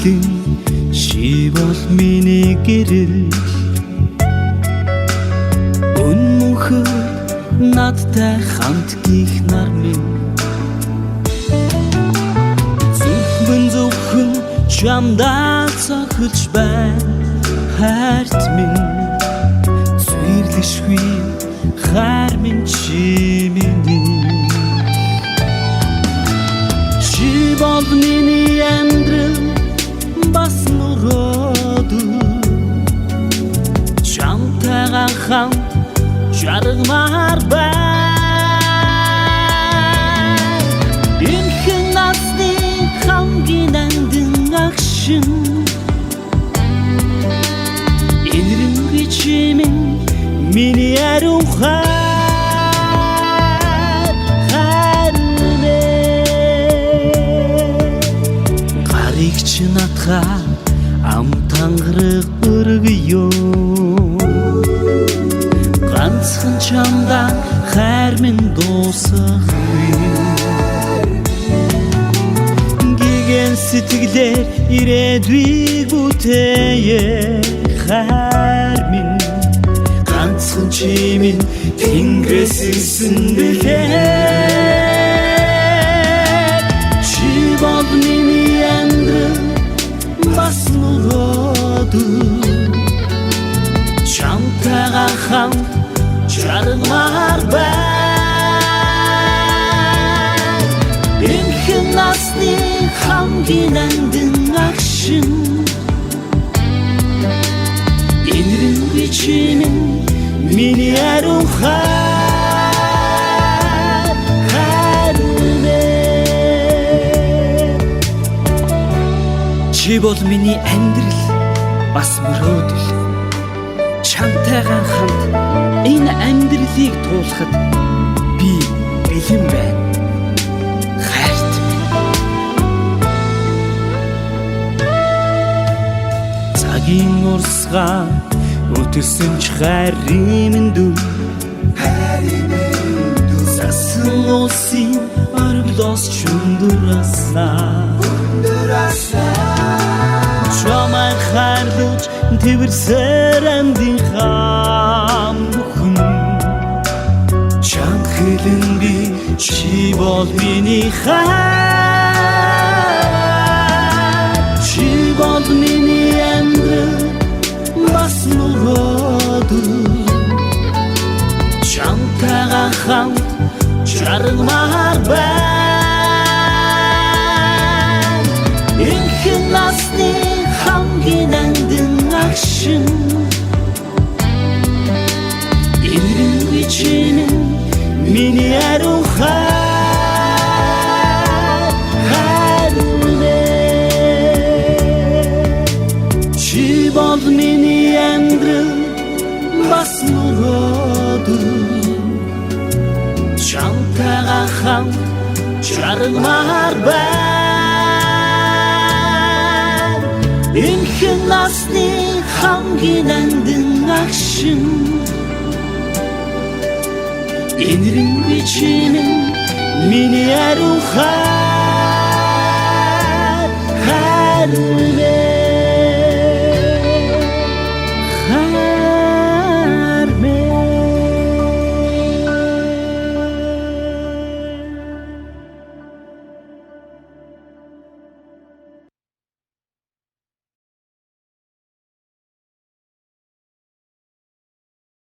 шиглэн чи бол миний гэрэл өнмөхөр надтай хамт гих нар минь зөвхөн чамдаа цохилж байна хайрт минь зүрлэшгүй хайр минь чи миний чи бол миний амьдрал бас мөрөөдөл чамтайгаа хамт жаргамаар байна энэ насны хамгийн нандин агшин энэрэнгүй чимэн миний ариун хайр гарыг чи надхаа ам тангараг өргөё ганцхан чамдаа хайр минь дуусахгүй сэтгэлээр ирээдүйг бүтээе хайр минь ганцхан чи минь тэнгэрээс ирсэн бэлээ чи бол миний амьдрал бас мөрөөдөл чамтайгаа хамт жаргамаар байна энэ насны хамгийн нандин агшин энэрэнгүй чимэн миний ариун хайр чи бол миний амьдрал бас мөрөөдөл чамтайгаа хамт энэ амьдралыг туулахад би бэлэн байна цагийн урсгал өтөрсөн ч хайрын дүр сасан усын орглос чундурасаа чамай хайрлаж тэрсэр амдын хам бүхэн чанхэлэн би чи бол миний хайр чи бол миний амьдрал бас мөрөөдөл чамтайгаа хамт жаргамаар байна энэ насны хамгийн нандин агшин энэрэнгүй чимэн миний ариун хайр чи бол миний амьдрал бас мөрөөдөл чамтайгаа хамт жаргамаар байна энэ насны хамгийн нандин агшин энэрэнгүй чимэн миний ариун хайр